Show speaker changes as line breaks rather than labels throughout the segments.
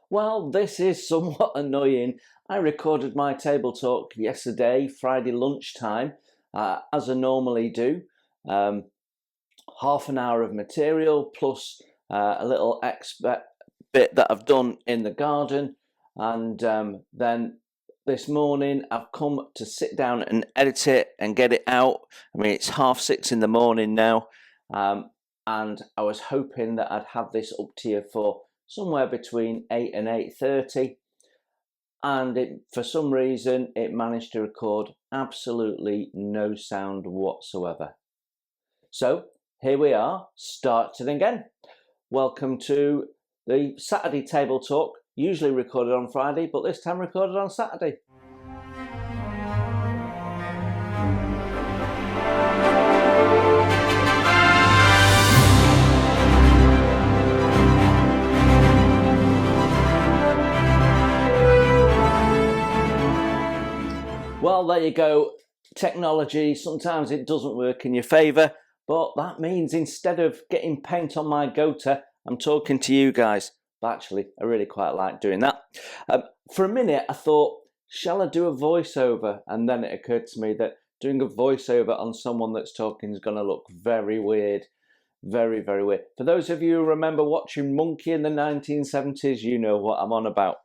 Well, this is somewhat annoying. I recorded my table talk yesterday, Friday lunchtime, as I normally do. Um, Half an hour of material plus a little bit that I've done in the garden. And then this morning I've come to sit down and edit it and get it out. I mean, it's 6:30 in the morning now. And I was hoping that I'd have this up to you for somewhere between 8 and 8:30. And for some reason, it managed to record absolutely no sound whatsoever. So here we are, starting again. Welcome to the Saturday Table Talk, usually recorded on Friday, but this time recorded on Saturday. Well, there you go. Technology, sometimes it doesn't work in your favour, but that means instead of getting paint on my goater, I'm talking to you guys. But actually, I really quite like doing that. For a minute, I thought, shall I do a voiceover? And then it occurred to me that doing a voiceover on someone that's talking is going to look very weird. Very, very weird. For those of you who remember watching Monkey in the 1970s, you know what I'm on about.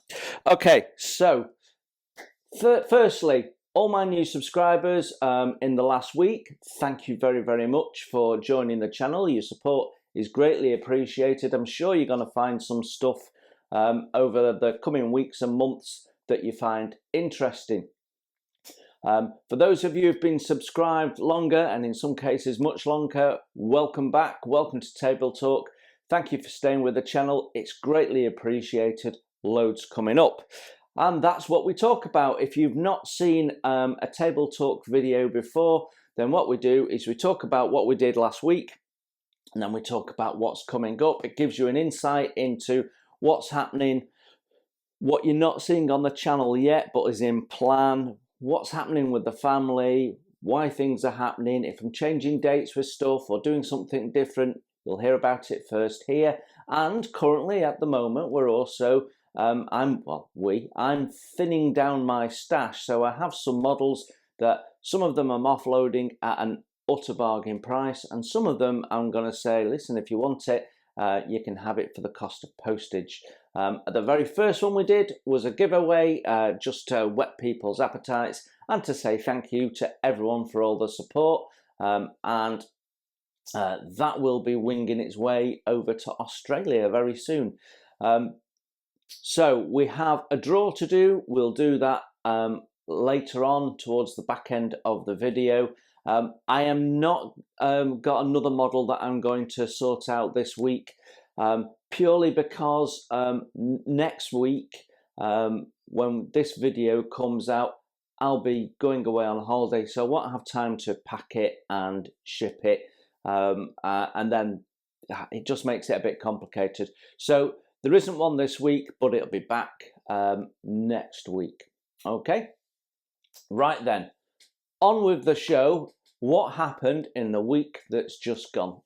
Okay, so firstly, all my new subscribers in the last week, thank you very, very much for joining the channel. Your support is greatly appreciated. I'm sure you're going to find some stuff over the coming weeks and months that you find interesting. For those of you who've been subscribed longer, and in some cases much longer, welcome back. Welcome to Table Talk. Thank you for staying with the channel. It's greatly appreciated. Loads coming up. And that's what we talk about. If you've not seen a Table Talk video before, then what we do is we talk about what we did last week, and then we talk about what's coming up. It gives you an insight into what's happening, what you're not seeing on the channel yet, but is in plan, what's happening with the family, why things are happening. If I'm changing dates with stuff or doing something different, you'll hear about it first here. And currently at the moment, we're also I'm thinning down my stash, so I have some models that some of them I'm offloading at an utter bargain price, and some of them I'm going to say, listen, if you want it, you can have it for the cost of postage. The very first one we did was a giveaway just to whet people's appetites and to say thank you to everyone for all the support, and that will be winging its way over to Australia very soon. So we have a draw to do. We'll do that later on towards the back end of the video. I am not got another model that I'm going to sort out this week, purely because next week, when this video comes out, I'll be going away on holiday, so I won't have time to pack it and ship it, and then it just makes it a bit complicated. So there isn't one this week, but it'll be back next week. Okay, right then, on with the show. What happened in the week that's just gone?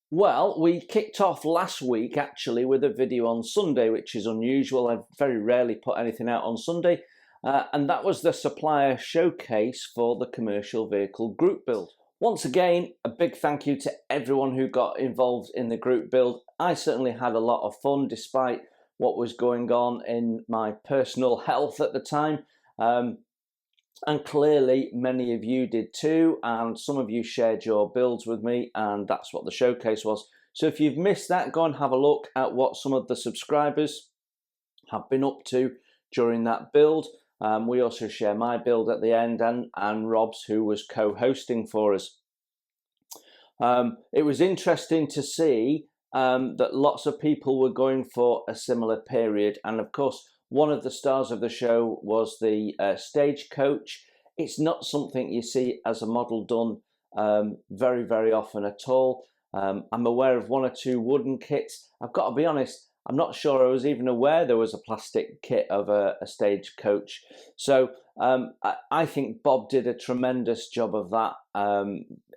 Well, we kicked off last week actually with a video on Sunday, which is unusual. I very rarely put anything out on Sunday, and that was the supplier showcase for the commercial vehicle group build. Once again, a big thank you to everyone who got involved in the group build. I certainly had a lot of fun despite what was going on in my personal health at the time. And clearly many of you did too, and some of you shared your builds with me, and that's what the showcase was. So if you've missed that, go and have a look at what some of the subscribers have been up to during that build. We also share my build at the end, and Rob's, who was co-hosting for us. It was interesting to see that lots of people were going for a similar period, and of course one of the stars of the show was the Stagecoach. It's not something you see as a model done very, very often at all. I'm aware of one or two wooden kits. I've got to be honest, I'm not sure I was even aware there was a plastic kit of a Stagecoach. So I think Bob did a tremendous job of that.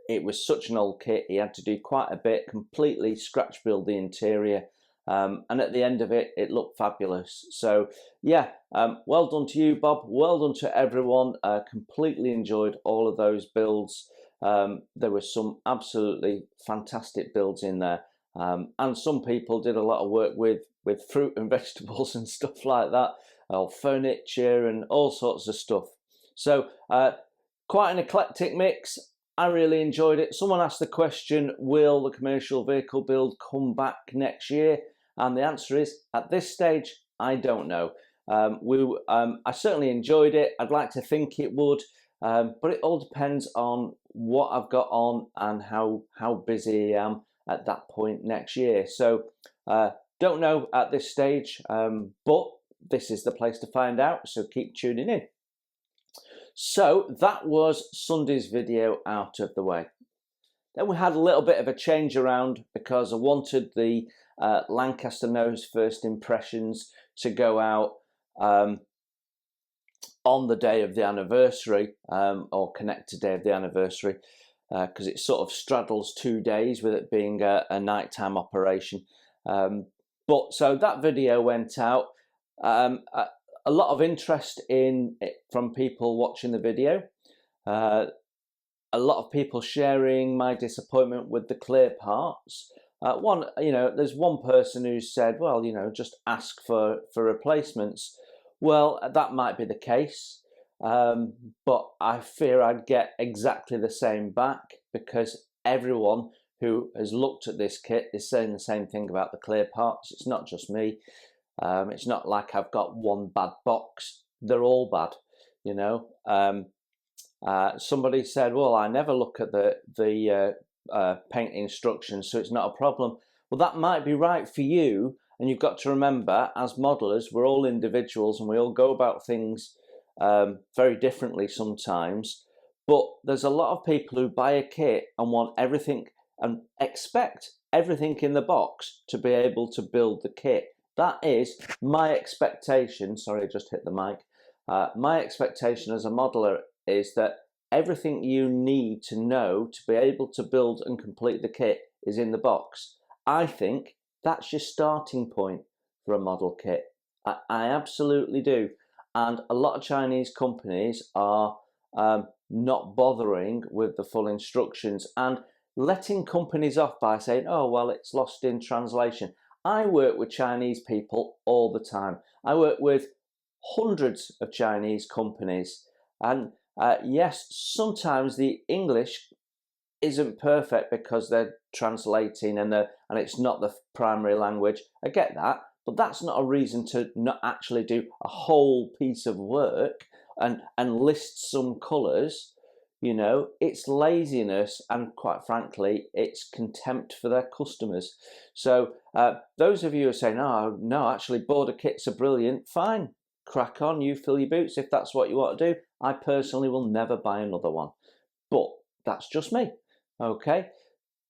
It was such an old kit, he had to do quite a bit, completely scratch build the interior. and at the end of it, it looked fabulous. So yeah, well done to you, Bob. Well done to everyone. Completely enjoyed all of those builds. There were some absolutely fantastic builds in there, and some people did a lot of work with fruit and vegetables and stuff like that, or furniture and all sorts of stuff. So quite an eclectic mix. I really enjoyed it. Someone asked the question, will the commercial vehicle build come back next year? And the answer is, at this stage, I don't know. I certainly enjoyed it. I'd like to think it would, but it all depends on what I've got on and how busy I am at that point next year. So don't know at this stage, but this is the place to find out, so keep tuning in. So that was Sunday's video out of the way. Then we had a little bit of a change around because I wanted the Lancaster Nose first impressions to go out on the day of the anniversary, or connected day of the anniversary, because it sort of straddles 2 days with it being a nighttime operation. But so that video went out. A lot of interest in it from people watching the video. A lot of people sharing my disappointment with the clear parts. There's one person who said, well, just ask for replacements. Well, that might be the case, but I fear I'd get exactly the same back, because everyone who has looked at this kit is saying the same thing about the clear parts. It's not just me. It's not like I've got one bad box. They're all bad, Somebody said, well, I never look at the paint instructions, so it's not a problem. Well, that might be right for you, and you've got to remember, as modelers, we're all individuals and we all go about things very differently sometimes. But there's a lot of people who buy a kit and want everything and expect everything in the box to be able to build the kit. That is my expectation. Sorry, I just hit the mic. My expectation as a modeler is that everything you need to know to be able to build and complete the kit is in the box. I think that's your starting point for a model kit. I absolutely do. And a lot of Chinese companies are not bothering with the full instructions and letting companies off by saying, oh, well, it's lost in translation. I work with Chinese people all the time. I work with hundreds of Chinese companies, and yes, sometimes the English isn't perfect because they're translating and it's not the primary language. I get that, but that's not a reason to not actually do a whole piece of work and list some colours. It's laziness, and quite frankly, it's contempt for their customers. So those of you who are saying, oh, no, actually, border kits are brilliant, fine, crack on, you fill your boots if that's what you want to do. I personally will never buy another one, but that's just me. Okay,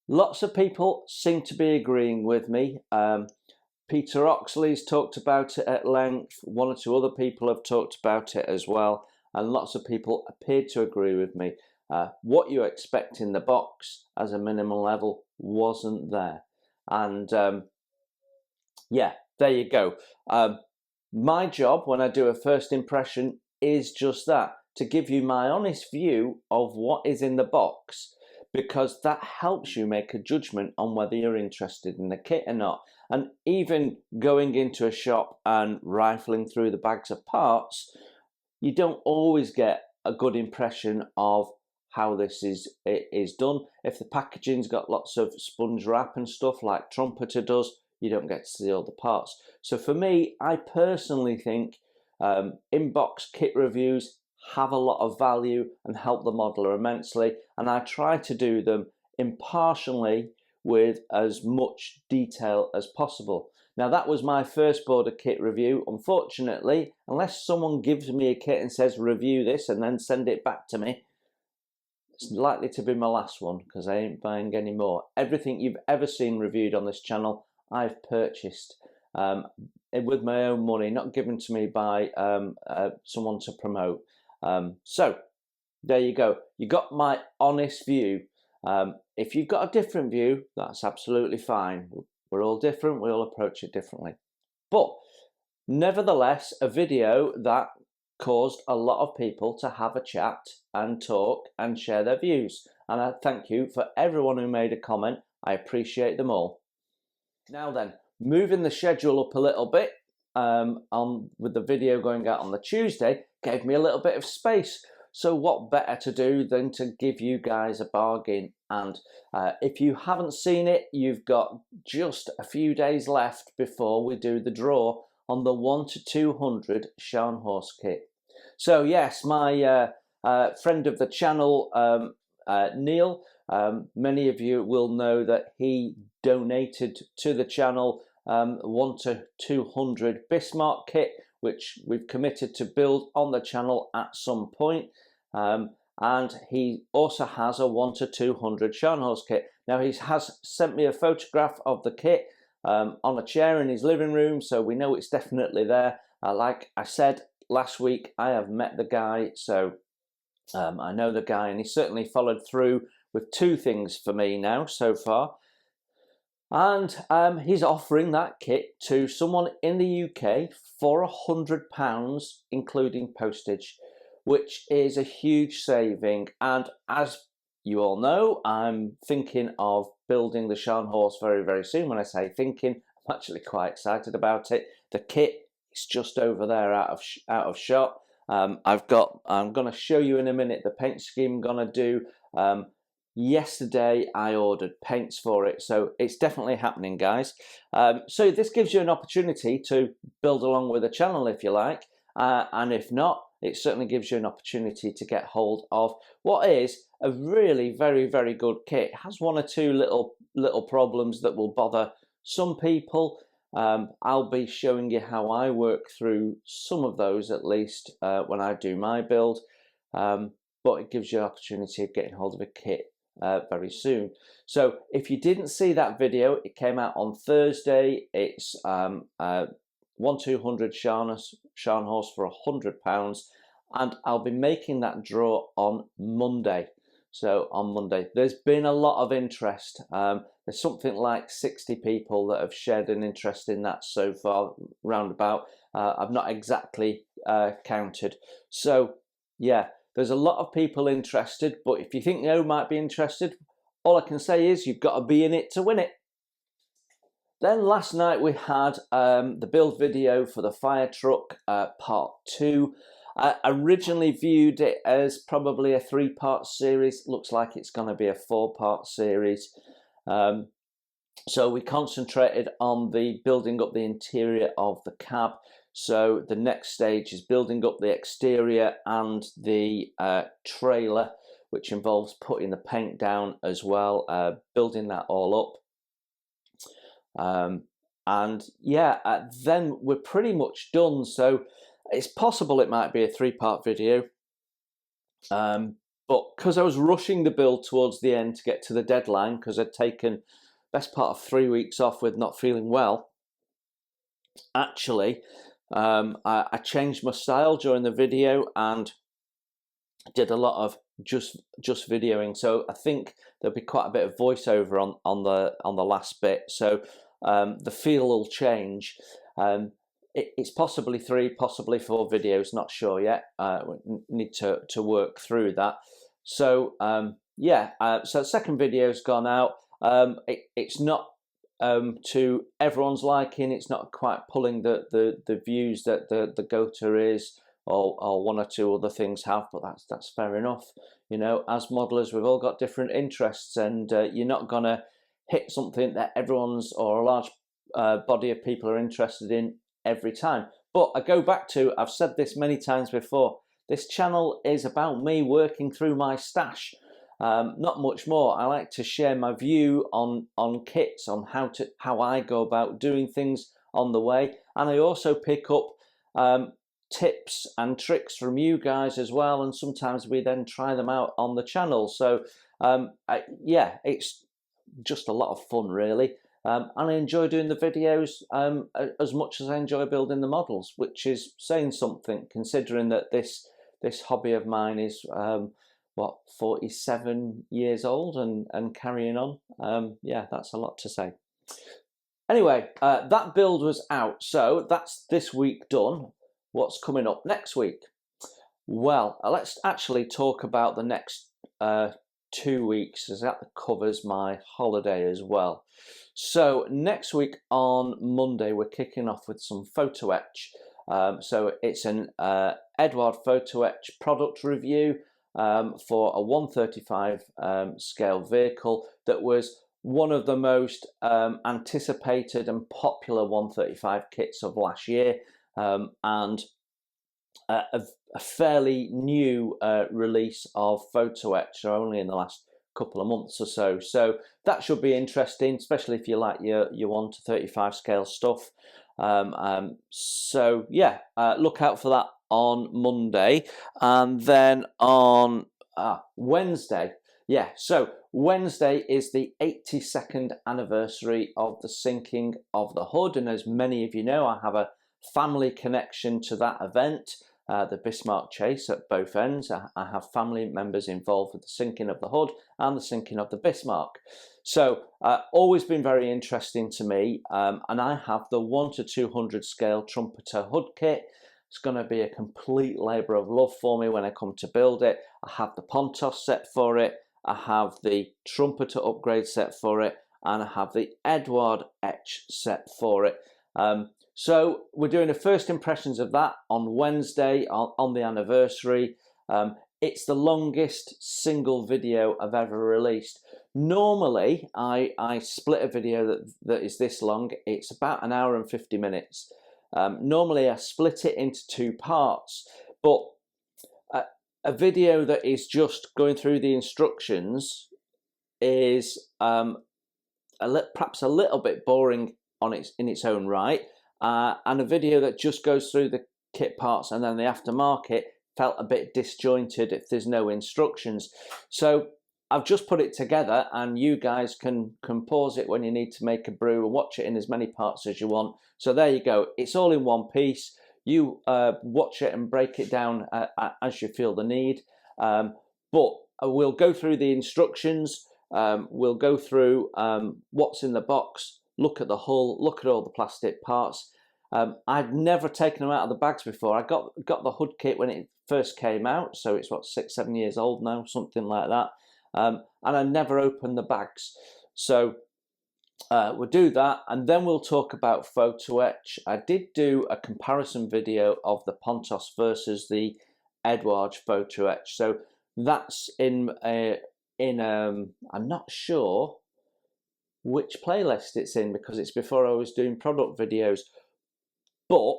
lots of people seem to be agreeing with me. Peter Oxley's talked about it at length. One or two other people have talked about it as well, and lots of people appeared to agree with me. What you expect in the box as a minimum level wasn't there. And yeah, there you go. My job when I do a first impression is just that, to give you my honest view of what is in the box, because that helps you make a judgment on whether you're interested in the kit or not. And even going into a shop and rifling through the bags of parts, you don't always get a good impression of how this is done. If the packaging's got lots of sponge wrap and stuff like Trumpeter does, you don't get to see all the parts. So for me, I personally think in-box kit reviews have a lot of value and help the modeler immensely, and I try to do them impartially with as much detail as possible. Now, that was my first border kit review. Unfortunately, unless someone gives me a kit and says review this and then send it back to me, it's likely to be my last one, because I ain't buying any more. Everything you've ever seen reviewed on this channel, I've purchased with my own money, not given to me by someone to promote. So there you go. You got my honest view. If you've got a different view, that's absolutely fine. We're all different, we all approach it differently. But nevertheless, a video that caused a lot of people to have a chat and talk and share their views. And I thank you for everyone who made a comment. I appreciate them all. Now then, moving the schedule up a little bit, with the video going out on the Tuesday, gave me a little bit of space. So what better to do than to give you guys a bargain? And if you haven't seen it, you've got just a few days left before we do the draw on the 1 to 200 Scharnhorst kit. So yes, my friend of the channel, Neil, many of you will know that he donated to the channel 1 to 200 Bismarck kit, which we've committed to build on the channel at some point. And he also has a 1 to 200 Scharnhorst kit. Now he has sent me a photograph of the kit on a chair in his living room, so we know it's definitely there. Like I said last week, I have met the guy, so I know the guy, and he certainly followed through with 2 things for me now so far. And he's offering that kit to someone in the UK for £100, including postage, which is a huge saving. And as you all know, I'm thinking of building the Scharnhorst very, very soon. When I say thinking, I'm actually quite excited about it. The kit is just over there out of shot. I'm going to show you in a minute the paint scheme I'm going to do. Yesterday I ordered paints for it, so it's definitely happening, guys. So this gives you an opportunity to build along with the channel if you like, and if not, it certainly gives you an opportunity to get hold of what is a really very, very good kit. It has 1 or 2 little problems that will bother some people. I'll be showing you how I work through some of those, at least when I do my build, but it gives you an opportunity of getting hold of a kit very soon. So if you didn't see that video, it came out on Thursday. It's 1-200 Scharnhorst for £100, and I'll be making that draw on Monday. So on Monday, there's been a lot of interest. There's something like 60 people that have shared an interest in that so far, roundabout. I've not exactly counted. So yeah, there's a lot of people interested, but if you think you might be interested, all I can say is you've got to be in it to win it. Then last night we had the build video for the fire truck part 2. I originally viewed it as probably a 3-part series. Looks like it's going to be a 4-part series. So we concentrated on the building up the interior of the cab. So the next stage is building up the exterior and the trailer, which involves putting the paint down as well, building that all up. And yeah, then we're pretty much done. So it's possible it might be a 3-part video, but because I was rushing the build towards the end to get to the deadline, because I'd taken best part of 3 weeks off with not feeling well, actually I changed my style during the video and did a lot of just videoing. So I think there'll be quite a bit of voiceover on the last bit, so the feel will change. It's possibly 3, possibly 4 videos, not sure yet. We need to work through that. So yeah, so the second video's gone out. It's not to everyone's liking. It's not quite pulling the views that the GOTA is, or 1 or 2 other things have, but that's fair enough. You know, as modelers, we've all got different interests, and you're not gonna hit something that everyone's or a large body of people are interested in every time. But I go back to, I've said this many times before, this channel is about me working through my stash, not much more. I like to share my view on kits, on how I go about doing things on the way, and I also pick up tips and tricks from you guys as well, and sometimes we then try them out on the channel. So yeah, it's just a lot of fun, really. And I enjoy doing the videos as much as I enjoy building the models, which is saying something, considering that this hobby of mine is what, 47 years old and carrying on. Yeah, that's a lot to say. Anyway, that build was out, so that's this week done. What's coming up next week? Well, let's actually talk about the next 2 weeks, as that covers my holiday as well. So next week on Monday, we're kicking off with some photo etch. So it's an Eduard photo etch product review for a 135 scale vehicle that was one of the most anticipated and popular 135 kits of last year, and a fairly new release of photo etch, so only in the last couple of months or so. So that should be interesting, especially if you like your 1 to 35 scale stuff. So yeah, look out for that on Monday. And then on Wednesday, yeah, so Wednesday is the 82nd anniversary of the sinking of the Hood, and as many of you know, I have a family connection to that event, the Bismarck Chase at both ends. I have family members involved with the sinking of the Hood and the sinking of the Bismarck. So always been very interesting to me, and I have the 1 to 200 scale trumpeter Hood kit. It's going to be a complete labour of love for me when I come to build it. I have the Pontos set for it, I have the trumpeter upgrade set for it, and I have the Eduard etch set for it. So we're doing the first impressions of that on Wednesday on the anniversary. It's the longest single video I've ever released. Normally, I split a video that is this long. It's about 1 hour and 50 minutes. Normally, I split it into 2 parts, but a video that is just going through the instructions is perhaps a little bit boring in its own right. And a video that just goes through the kit parts and then the aftermarket felt a bit disjointed if there's no instructions. So I've just put it together, and you guys can pause it when you need to make a brew and watch it in as many parts as you want. So there you go. It's all in one piece. You watch it and break it down as you feel the need. But we'll go through the instructions. We'll go through what's in the box, look at the hull, look at all the plastic parts. I'd never taken them out of the bags before. I got the Hood kit when it first came out, so it's what, 6-7 years old now, something like that. And I never opened the bags. So we'll do that, and then we'll talk about photo etch. I did do a comparison video of the Pontos versus the Eduard photo etch. So that's in I'm not sure which playlist it's in because it's before I was doing product videos. But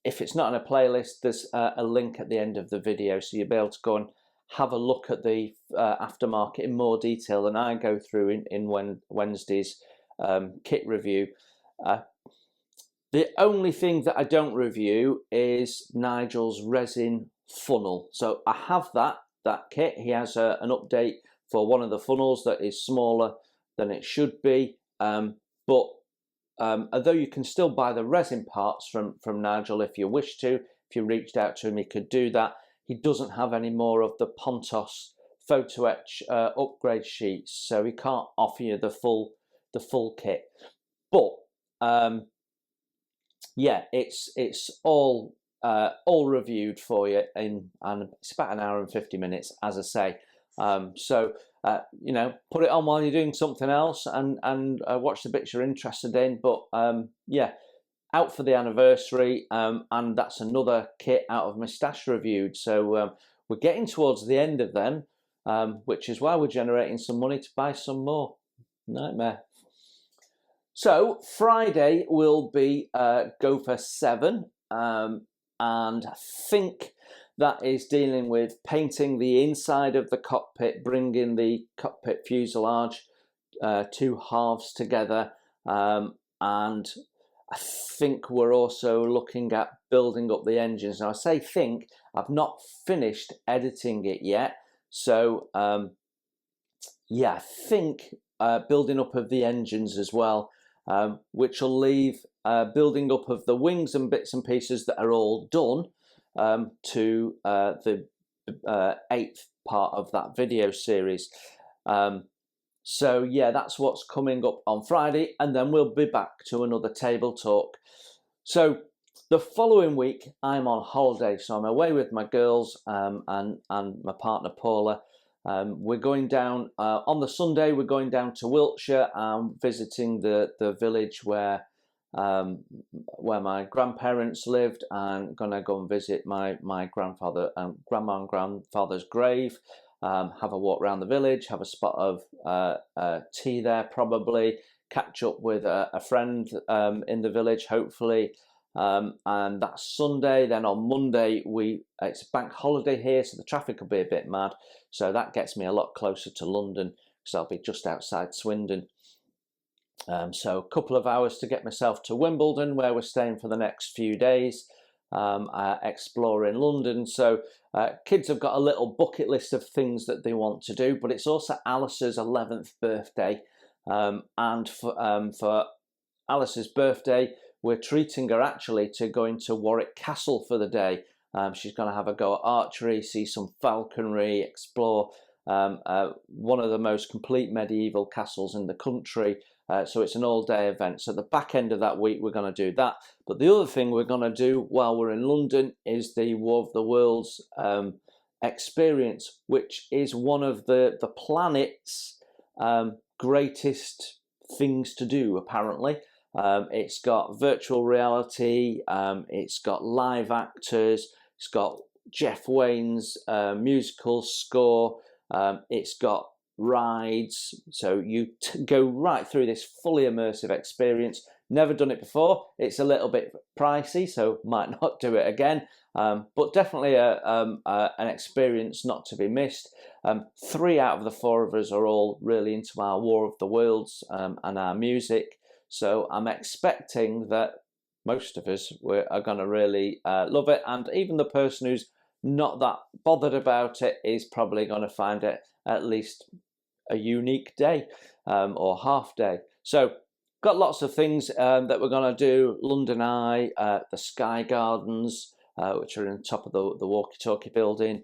if it's not in a playlist, there's a link at the end of the video, so you'll be able to go and have a look at the aftermarket in more detail than I go through in Wednesday's kit review. The only thing that I don't review is Nigel's resin funnel. So I have that kit. He has an update for one of the funnels that is smaller than it should be, but although you can still buy the resin parts from Nigel if you wish to, if you reached out to him, he could do that. He doesn't have any more of the Pontos photo etch upgrade sheets, so he can't offer you the full kit. But yeah, it's all reviewed for you and it's about 1 hour and 50 minutes, as I say. So you know, put it on while you're doing something else and watch the bits you're interested in. But yeah, out for the anniversary, and that's another kit out of my stash reviewed. So we're getting towards the end of them, which is why we're generating some money to buy some more. Nightmare. So Friday will be Gopher 7, and I think that is dealing with painting the inside of the cockpit, bringing the cockpit fuselage 2 halves together, and I think we're also looking at building up the engines. Now I say think, I've not finished editing it yet, so yeah, I think building up of the engines as well, which will leave building up of the wings and bits and pieces that are all done to the 8th part of that video series. So yeah, that's what's coming up on Friday, and then we'll be back to another table talk. So the following week, I'm on holiday, so I'm away with my girls and my partner Paula. We're going down on the Sunday. We're going down to Wiltshire and visiting the village where my grandparents lived, and gonna go and visit my grandfather and grandma and grandfather's grave. Have a walk around the village, have a spot of tea there, probably catch up with a friend in the village, hopefully. And that's Sunday. Then on Monday, it's a bank holiday here, so the traffic will be a bit mad. So that gets me a lot closer to London, because I'll be just outside Swindon. So a couple of hours to get myself to Wimbledon, where we're staying for the next few days, exploring London. So kids have got a little bucket list of things that they want to do, but it's also Alice's 11th birthday. And for Alice's birthday, we're treating her actually to going to Warwick Castle for the day. She's going to have a go at archery, see some falconry, explore one of the most complete medieval castles in the country. So it's an all-day event. So the back end of that week, we're going to do that. But the other thing we're going to do while we're in London is the War of the Worlds experience, which is one of the planet's greatest things to do, apparently. It's got virtual reality, it's got live actors, it's got Jeff Wayne's musical score, it's got rides, so you go right through this fully immersive experience. Never done it before. It's a little bit pricey, so might not do it again, but definitely an experience not to be missed. 3 out of the 4 of us are all really into our War of the Worlds and our music, so I'm expecting that most of us are going to really love it, and even the person who's not that bothered about it is probably going to find it at least a unique day or half day. So got lots of things that we're going to do. London Eye, the Sky Gardens, which are in the top of the walkie-talkie building.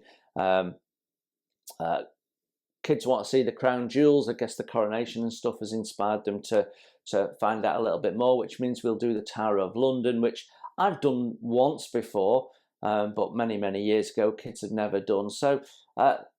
Kids want to see the crown jewels. I guess the coronation and stuff has inspired them to find out a little bit more, which means we'll do the Tower of London, which I've done once before, but many years ago. Kids had never done. So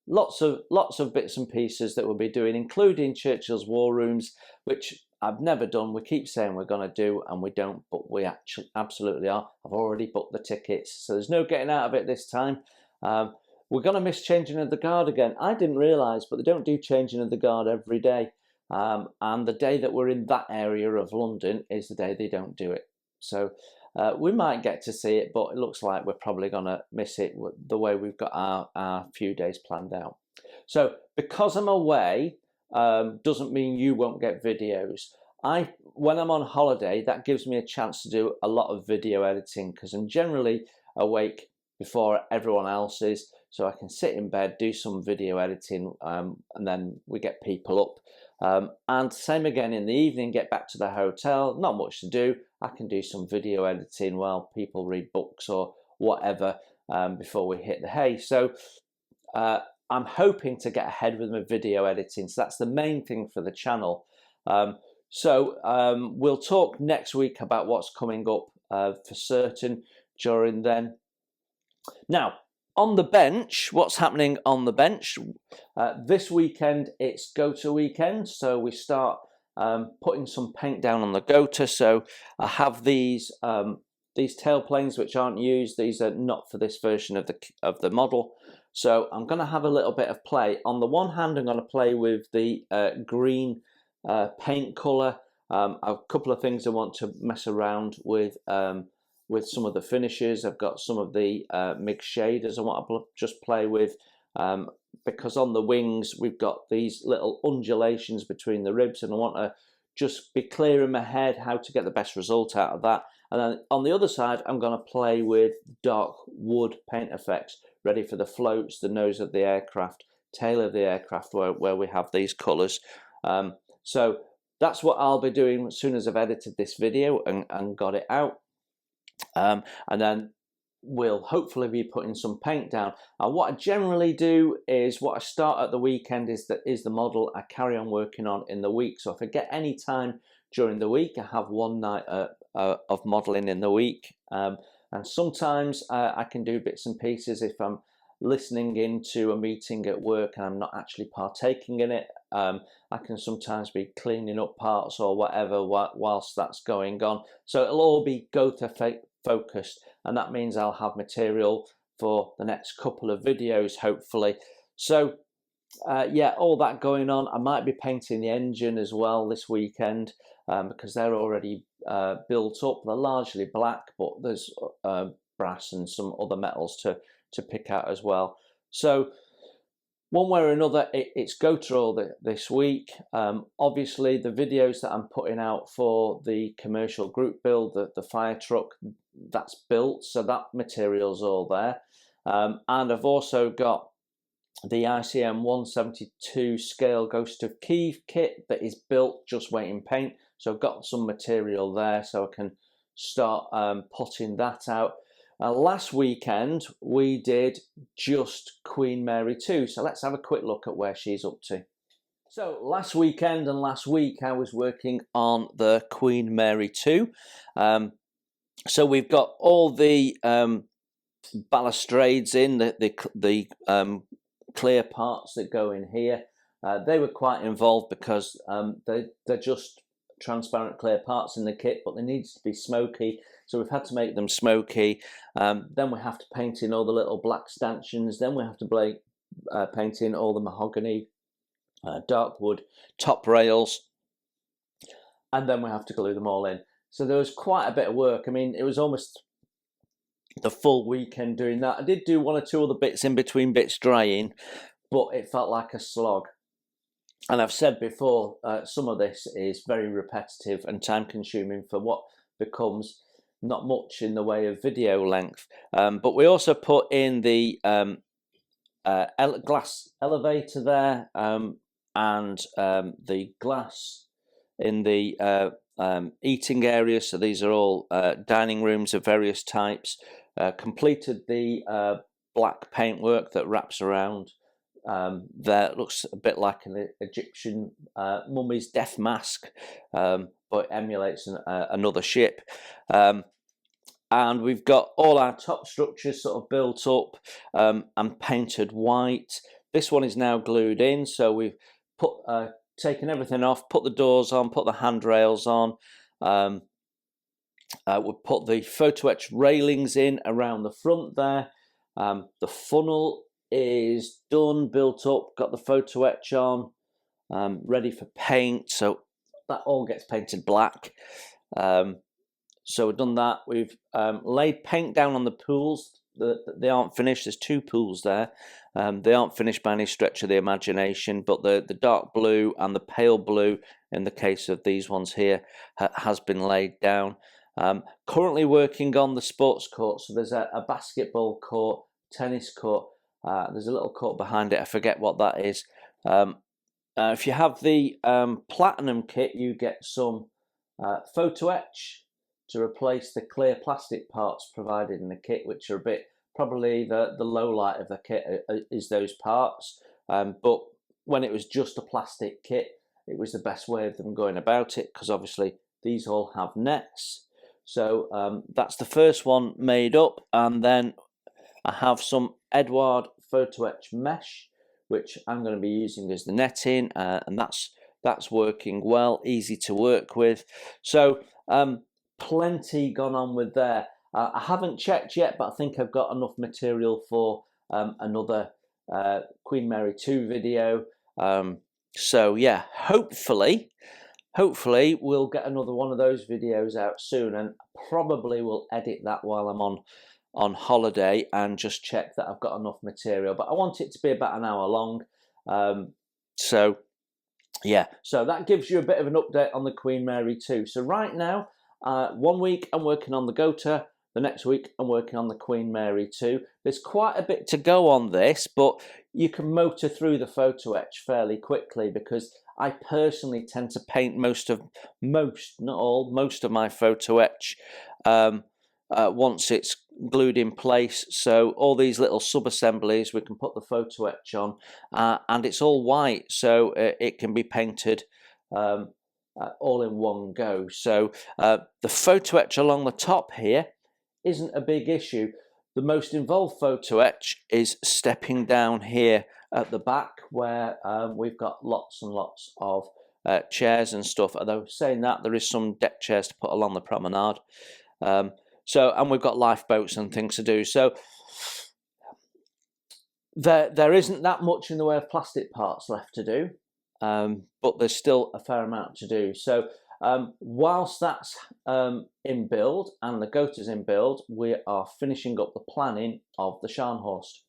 lots of bits and pieces that we'll be doing, including Churchill's War Rooms, which I've never done. We keep saying we're going to do, and we don't, but we actually absolutely are. I've already booked the tickets, so there's no getting out of it this time. We're going to miss changing of the guard again. I didn't realise, but they don't do changing of the guard every day. And the day that we're in that area of London is the day they don't do it. So we might get to see it, but it looks like we're probably going to miss it the way we've got our few days planned out. So because I'm away doesn't mean you won't get videos. When I'm on holiday, that gives me a chance to do a lot of video editing, because I'm generally awake before everyone else is, so I can sit in bed, do some video editing, and then we get people up. And same again in the evening, get back to the hotel, not much to do. I can do some video editing while people read books or whatever before we hit the hay. So I'm hoping to get ahead with my video editing. So that's the main thing for the channel. We'll talk next week about what's coming up for certain during then. Now, on the bench, what's happening on the bench? This weekend, it's GOTA weekend, so we start putting some paint down on the GOTA. So I have these tailplanes which aren't used. These are not for this version of the model. So I'm going to have a little bit of play. On the one hand, I'm going to play with the green paint colour. A couple of things I want to mess around with some of the finishes. I've got some of the mixed shaders I want to just play with, because on the wings we've got these little undulations between the ribs, and I want to just be clear in my head how to get the best result out of that. And then on the other side, I'm going to play with dark wood paint effects, ready for the floats, the nose of the aircraft, tail of the aircraft, where we have these colours. So that's what I'll be doing as soon as I've edited this video and got it out. And then will hopefully be putting some paint down. And what I generally do is, what I start at the weekend is the model I carry on working on in the week. So if I get any time during the week, I have one night of modeling in the week. And sometimes I can do bits and pieces if I'm listening into a meeting at work and I'm not actually partaking in it. I can sometimes be cleaning up parts or whatever whilst that's going on. So it'll all be GOTA focused, and that means I'll have material for the next couple of videos, hopefully. So yeah, all that going on. I might be painting the engine as well this weekend, because they're already built up. They're largely black, but there's brass and some other metals to pick out as well. So one way or another, it's GOTA all this week. Obviously, the videos that I'm putting out for the commercial group build, the fire truck, that's built, so that material's all there. And I've also got the ICM 172 scale Ghost of Kiev kit that is built, just waiting paint. So I've got some material there, so I can start putting that out. Last weekend we did just Queen Mary 2, so let's have a quick look at where she's up to. So last weekend and last week I was working on the Queen Mary 2. So we've got all the balustrades in, the clear parts that go in here. They were quite involved because they're just transparent clear parts in the kit, but they needs to be smoky, so we've had to make them smoky. Then we have to paint in all the little black stanchions, then we have to paint in all the mahogany dark wood top rails, and then we have to glue them all in. So there was quite a bit of work. I mean, it was almost the full weekend doing that. I did do one or two other bits in between bits drying, but it felt like a slog. And I've said before, some of this is very repetitive and time consuming for what becomes not much in the way of video length. But we also put in the glass elevator there, and the glass in the eating area. So these are all dining rooms of various types. Completed the black paintwork that wraps around there. It looks a bit like an Egyptian mummy's death mask, but emulates another ship. And we've got all our top structures sort of built up and painted white. This one is now glued in, so we've put taken everything off, put the doors on, put the handrails on. We've put the photo etch railings in around the front there. The funnel is done, built up, got the photo etch on, ready for paint, so that all gets painted black. So we've done that. We've laid paint down on the pools. They aren't finished. There's two pools there. They aren't finished by any stretch of the imagination, but the dark blue and the pale blue, in the case of these ones here, has been laid down. Currently working on the sports court. So there's a basketball court, tennis court. There's a little court behind it. I forget what that is. If you have the platinum kit, you get some photo etch to replace the clear plastic parts provided in the kit, which are a bit, probably the low light of the kit is those parts. But when it was just a plastic kit, it was the best way of them going about it, because obviously these all have nets. So that's the first one made up, and then I have some Eduard photo etch mesh, which I'm going to be using as the netting, and that's working well, easy to work with. So plenty gone on with there. I haven't checked yet, but I think I've got enough material for another Queen Mary 2 video. So yeah, hopefully we'll get another one of those videos out soon, and probably will edit that while I'm on holiday and just check that I've got enough material. But I want it to be about an hour long. So yeah, so that gives you a bit of an update on the Queen Mary 2. So right now, 1 week I'm working on the GOTA, the next week I'm working on the Queen Mary 2. There's quite a bit to go on this, but you can motor through the photo etch fairly quickly, because I personally tend to paint most of my photo etch once it's glued in place. So all these little sub-assemblies, we can put the photo etch on, and it's all white, so it can be painted all in one go. So the photo etch along the top here isn't a big issue. The most involved photo etch is stepping down here at the back, where we've got lots and lots of chairs and stuff. Although saying that, there is some deck chairs to put along the promenade. And we've got lifeboats and things to do. So there isn't that much in the way of plastic parts left to do, but there's still a fair amount to do. So whilst that's in build and the goat is in build, we are finishing up the planning of the Scharnhorst.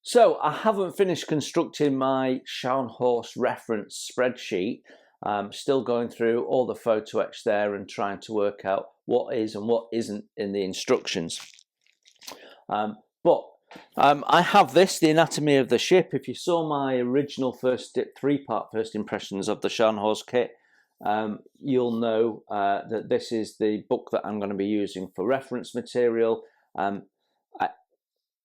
So I haven't finished constructing my Scharnhorst reference spreadsheet. Still going through all the photo etch there and trying to work out what is and what isn't in the instructions. But I have this, the anatomy of the ship. If you saw my original three-part first impressions of the Scharnhorst kit, you'll know that this is the book that I'm going to be using for reference material.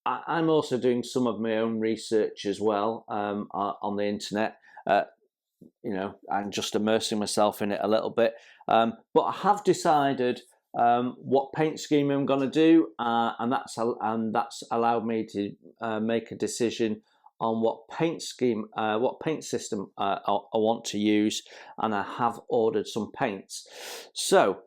I'm also doing some of my own research as well on the internet. I'm just immersing myself in it a little bit. But I have decided what paint scheme I'm going to do, and that's allowed me to make a decision on what paint scheme, what paint system I want to use, and I have ordered some paints. So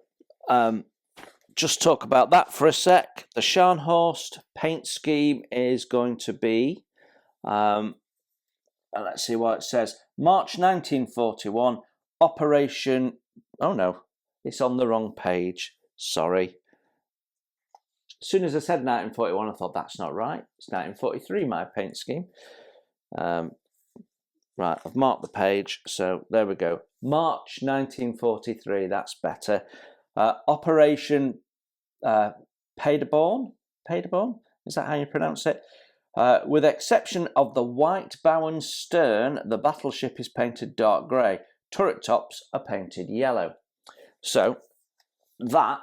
just talk about that for a sec. The Scharnhorst paint scheme is going to be, let's see what it says, March 1941, Operation, oh no, it's on the wrong page, sorry. As soon as I said 1941, I thought that's not right. It's 1943, my paint scheme. Right, I've marked the page, so there we go. March 1943, that's better. Operation Paderborn, is that how you pronounce it? With exception of the white bow and stern, the battleship is painted dark grey. Turret tops are painted yellow. So that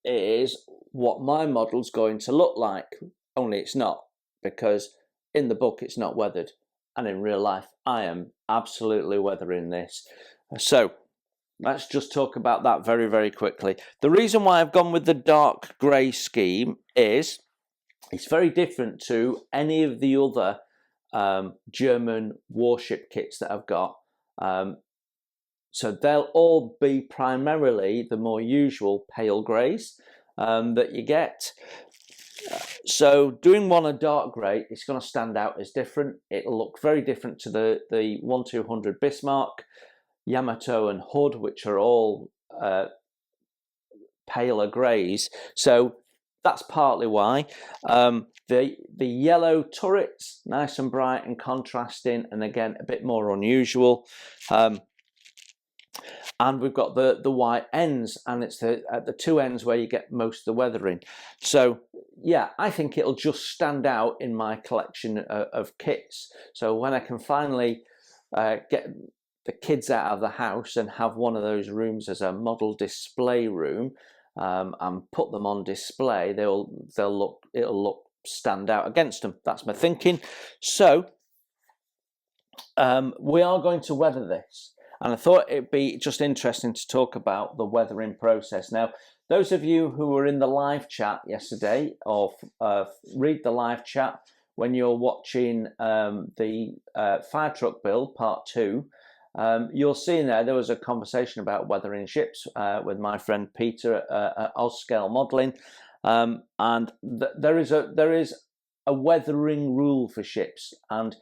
is what my model's going to look like, only it's not, because in the book it's not weathered, and in real life I am absolutely weathering this. So let's just talk about that very, very quickly. The reason why I've gone with the dark grey scheme is it's very different to any of the other German warship kits that I've got. So they'll all be primarily the more usual pale greys that you get. So doing one a dark grey, it's going to stand out as different. It'll look very different to the 1200 Bismarck, Yamato and Hood, which are all paler greys. So that's partly why. The yellow turrets, nice and bright and contrasting, and again a bit more unusual. And we've got the white ends, and it's at the two ends where you get most of the weathering. So yeah, I think it'll just stand out in my collection of kits. So when I can finally get the kids out of the house and have one of those rooms as a model display room, and put them on display, it'll look stand out against them. That's my thinking. So we are going to weather this, and I thought it'd be just interesting to talk about the weathering process. Now, those of you who were in the live chat yesterday, or read the live chat when you're watching the fire truck build part 2, you'll see in there was a conversation about weathering ships with my friend Peter at Ozscale Modelling, and there is a weathering rule for ships, and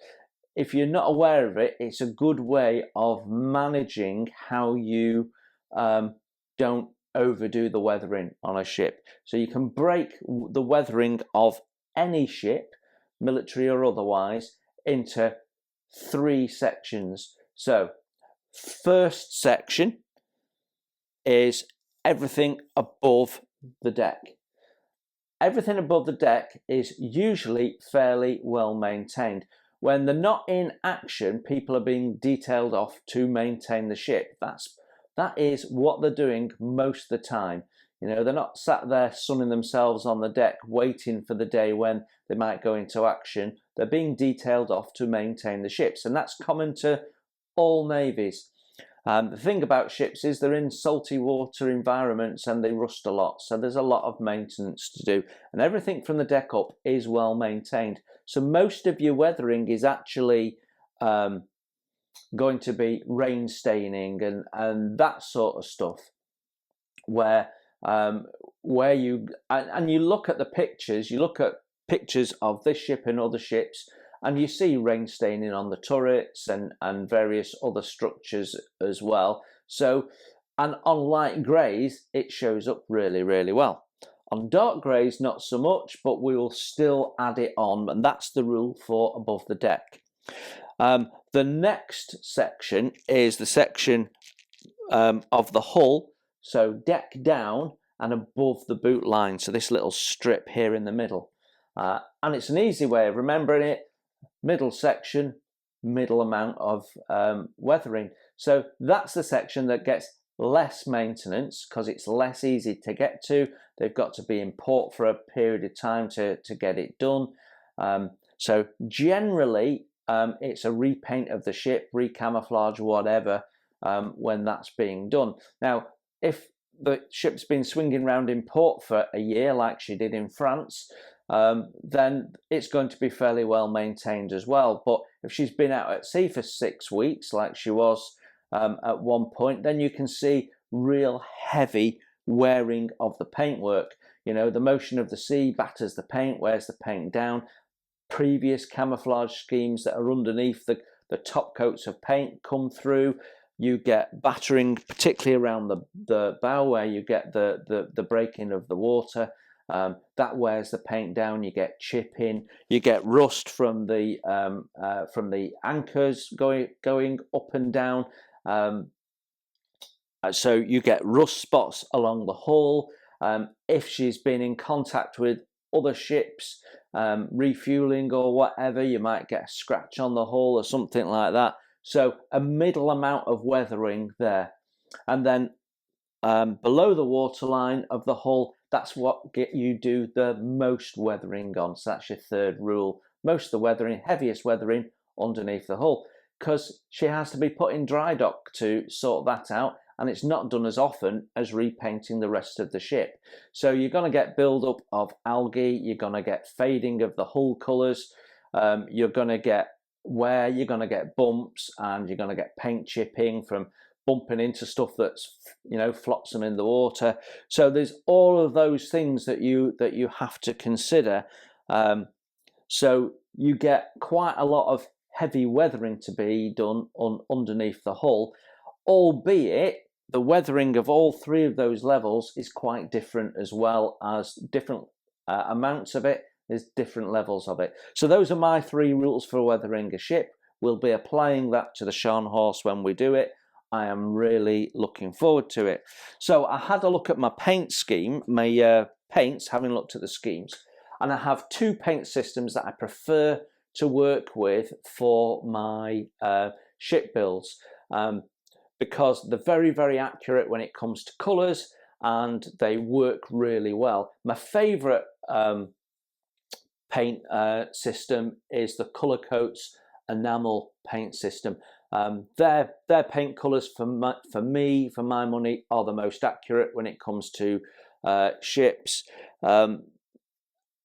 if you're not aware of it, it's a good way of managing how you don't overdo the weathering on a ship. So you can break the weathering of any ship, military or otherwise, into 3 sections. So first section is everything above the deck. Everything above the deck is usually fairly well maintained. When they're not in action, people are being detailed off to maintain the ship. That is what they're doing most of the time. You know, they're not sat there sunning themselves on the deck waiting for the day when they might go into action. They're being detailed off to maintain the ships, and that's common to all navies. The thing about ships is they're in salty water environments and they rust a lot, so there's a lot of maintenance to do, and everything from the deck up is well maintained. So most of your weathering is actually going to be rain staining and that sort of stuff, where you and you look at the pictures, you look at pictures of this ship and other ships, and you see rain staining on the turrets and various other structures as well. So, and on light greys, it shows up really, really well. On dark greys, not so much, but we will still add it on, and that's the rule for above the deck. The next section is the section of the hull, so deck down and above the boot line, so this little strip here in the middle. And it's an easy way of remembering it. Middle section, middle amount of weathering. So that's the section that gets less maintenance because it's less easy to get to. They've got to be in port for a period of time to get it done. So generally, it's a repaint of the ship, recamouflage, whatever, when that's being done. Now, if the ship's been swinging around in port for a year, like she did in France, then it's going to be fairly well maintained as well. But if she's been out at sea for 6 weeks, like she was at one point, then you can see real heavy wearing of the paintwork. You know, the motion of the sea batters the paint, wears the paint down. Previous camouflage schemes that are underneath the top coats of paint come through. You get battering, particularly around the bow where you get the breaking of the water. That wears the paint down. You get chipping. You get rust from the anchors going up and down. So you get rust spots along the hull. If she's been in contact with other ships, refueling or whatever, you might get a scratch on the hull or something like that. So a middle amount of weathering there. And then below the waterline of the hull, that's what you do the most weathering on. So that's your third rule. Most of the weathering, heaviest weathering underneath the hull, because she has to be put in dry dock to sort that out, and it's not done as often as repainting the rest of the ship. So you're going to get build-up of algae, you're going to get fading of the hull colours, you're going to get wear, you're going to get bumps, and you're going to get paint chipping from bumping into stuff that's, you know, flotsam in the water. So there's all of those things that you have to consider. So you get quite a lot of heavy weathering to be done underneath the hull, albeit the weathering of all three of those levels is quite different, as well as different amounts of it. There's different levels of it. So those are my 3 rules for weathering a ship. We'll be applying that to the Scharnhorst when we do it. I am really looking forward to it. So I had a look at my paint scheme, my paints, having looked at the schemes, and I have 2 paint systems that I prefer to work with for my ship builds, because they're very, very accurate when it comes to colours, and they work really well. My favourite paint system is the Colour Coats enamel paint system. Their paint colours for my money are the most accurate when it comes to ships.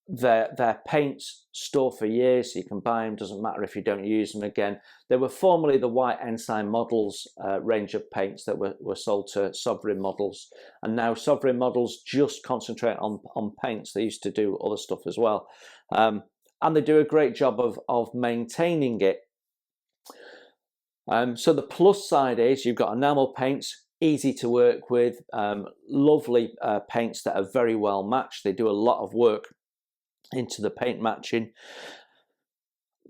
Their paints store for years, so you can buy them, doesn't matter if you don't use them again. They were formerly the White Ensign Models range of paints that were sold to Sovereign Models, and now Sovereign Models just concentrate on paints. They used to do other stuff as well, and they do a great job of maintaining it. So the plus side is you've got enamel paints, easy to work with, lovely paints that are very well matched. They do a lot of work into the paint matching.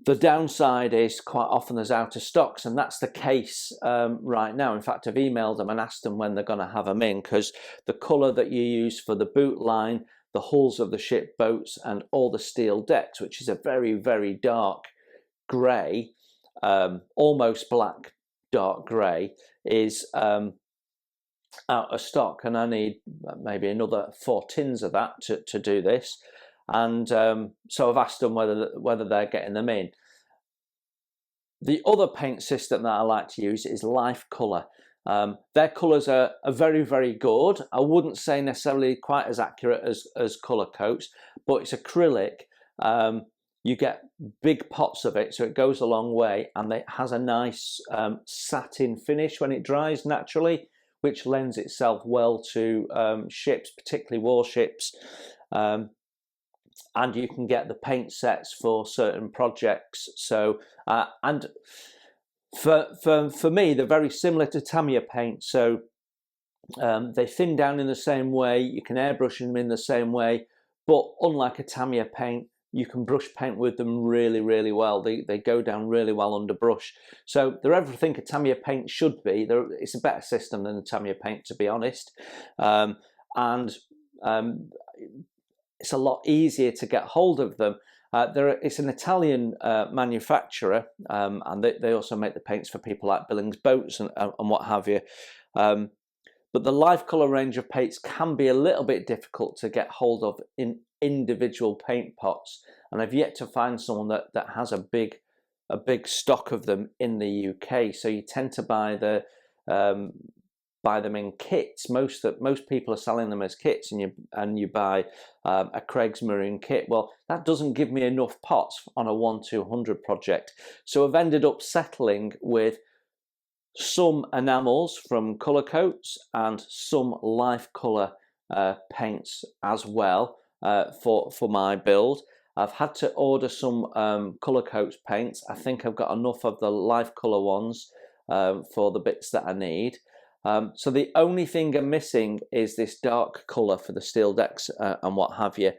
The downside is quite often there's out of stocks, and that's the case right now. In fact, I've emailed them and asked them when they're going to have them in, because the colour that you use for the boot line, the hulls of the ship boats, and all the steel decks, which is a very, very dark grey, almost black dark grey, is out of stock, and I need maybe another 4 tins of that to do this. And so I've asked them whether they're getting them in. The other paint system that I like to use is Life Colour. Their colours are very, very good. I wouldn't say necessarily quite as accurate as Colour Coats, but it's acrylic. You get big pots of it, so it goes a long way, and it has a nice satin finish when it dries naturally, which lends itself well to ships, particularly warships. And you can get the paint sets for certain projects. So and for me, they're very similar to Tamiya paint. So they thin down in the same way. You can airbrush them in the same way, but unlike a Tamiya paint, you can brush paint with them really, really well. They go down really well under brush. So they're everything a Tamiya paint should be. It's a better system than a Tamiya paint, to be honest. It's a lot easier to get hold of them. It's an Italian manufacturer, and they also make the paints for people like Billings Boats and what have you. But the Life Colour range of paints can be a little bit difficult to get hold of in individual paint pots, and I've yet to find someone that has a big stock of them in the UK. So you tend to buy them in kits. Most people are selling them as kits, and you buy a Craig's Maroon kit. Well, that doesn't give me enough pots on a 1/200 project, so I've ended up settling with some enamels from Colour Coats and some Life Colour paints as well for my build. I've had to order some Colour Coats paints. I think I've got enough of the Life Colour ones for the bits that I need. So the only thing I'm missing is this dark colour for the steel decks and what have you,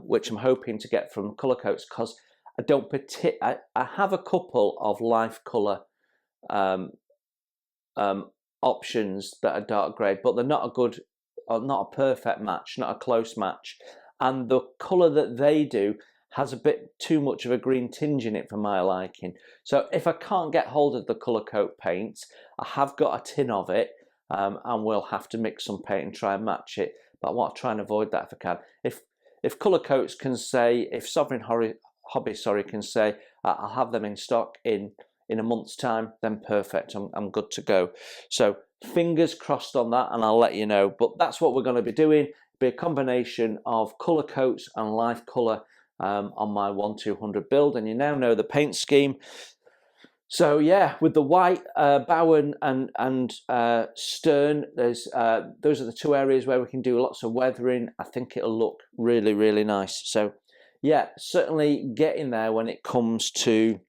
which I'm hoping to get from Colour Coats, because I have a couple of Life Colour options that are dark grey, but they're not a perfect match, not a close match, and the colour that they do has a bit too much of a green tinge in it for my liking. So if I can't get hold of the Colour Coat paint, I have got a tin of it, and we'll have to mix some paint and try and match it. But I want to try and avoid that if I can. If Colour Coats can say, if Sovereign Hobby can say, I'll have them in stock in a month's time, then perfect. I'm good to go. So fingers crossed on that, and I'll let you know. But that's what we're going to be doing. It'll be a combination of Colour Coats and Life Colour on my 1/200 build, and you now know the paint scheme. So yeah, with the white bow and stern, those are the two areas where we can do lots of weathering. I think it'll look really, really nice. So yeah, certainly getting there when it comes to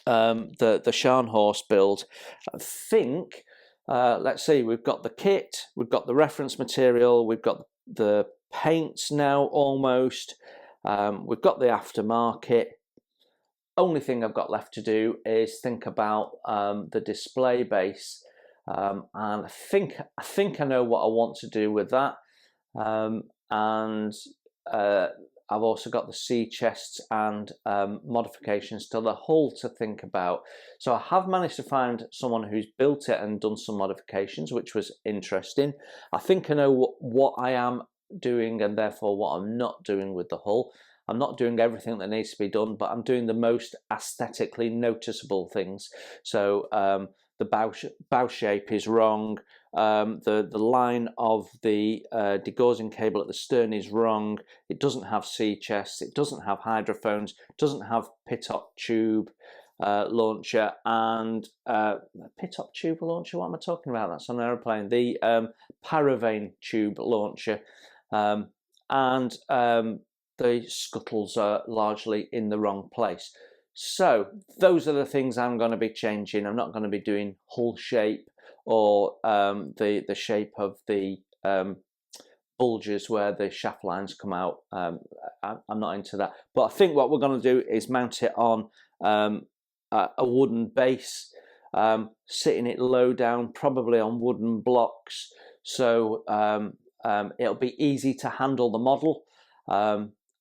the Scharnhorst build. I think let's see, we've got the kit, we've got the reference material, we've got the paints now almost. We've got the aftermarket. Only thing I've got left to do is think about the display base, and I think I know what I want to do with that. And I've also got the sea chests and modifications to the hull to think about. So I have managed to find someone who's built it and done some modifications, which was interesting. I think I know what I am doing and therefore what I'm not doing with the hull. I'm not doing everything that needs to be done, but I'm doing the most aesthetically noticeable things. So the bow shape is wrong. The line of the degaussing cable at the stern is wrong. It doesn't have sea chests. It doesn't have hydrophones. It doesn't have pitot tube launcher and pitot tube launcher. What am I talking about? That's on an aeroplane. The Paravane tube launcher, and the scuttles are largely in the wrong place. So those are the things I'm going to be changing. I'm not going to be doing hull shape or the shape of the bulges where the shaft lines come out. I'm not into that. But I think what we're going to do is mount it on a wooden base, sitting it low down, probably on wooden blocks. So it'll be easy to handle the model.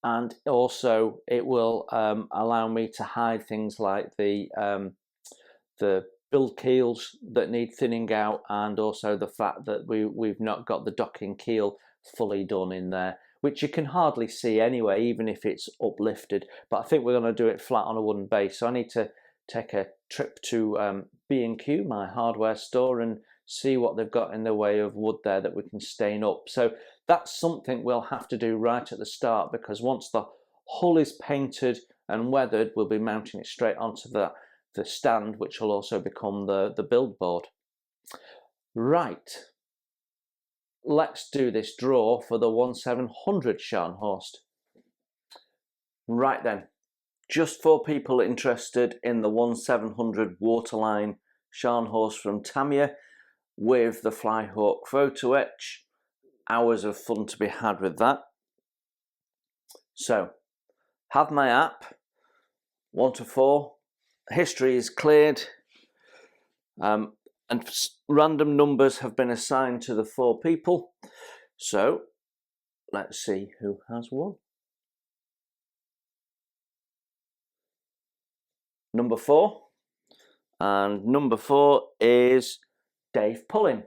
And also it will allow me to hide things like the build keels that need thinning out, and also the fact that we've not got the docking keel fully done in there, which you can hardly see anyway, even if it's uplifted. But I think we're going to do it flat on a wooden base, so I need to take a trip to B&Q, my hardware store, and see what they've got in the way of wood there that we can stain up. So that's something we'll have to do right at the start, because once the hull is painted and weathered, we'll be mounting it straight onto the stand, which will also become the build board. Right, let's do this draw for the 1700 Scharnhorst. Right then, just for people interested in the 1700 waterline Scharnhorst from Tamiya with the Flyhawk photo etch. Hours of fun to be had with that. So, have my app, 1 to 4. History is cleared, and random numbers have been assigned to the 4 people. So, let's see who has won. Number 4, and number 4 is Dave Pullen.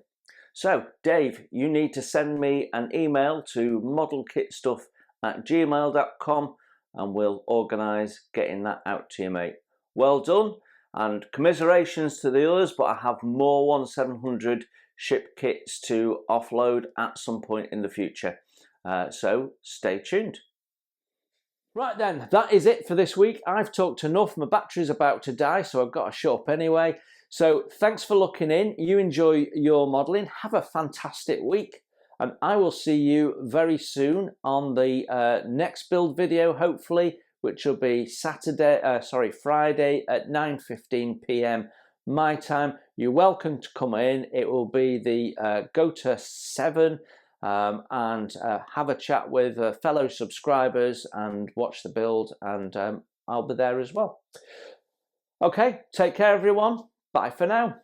So, Dave, you need to send me an email to modelkitstuff@gmail.com and we'll organise getting that out to you, mate. Well done, and commiserations to the others, but I have more 1700 ship kits to offload at some point in the future. So stay tuned. Right then, that is it for this week. I've talked enough. My battery's about to die, so I've got to shut up anyway. So thanks for looking in. You enjoy your modelling. Have a fantastic week. And I will see you very soon on the next build video, hopefully, which will be Friday at 9:15 p.m. my time. You're welcome to come in. It will be the GOTA 7 and have a chat with fellow subscribers and watch the build, and I'll be there as well. Okay, take care everyone. Bye for now.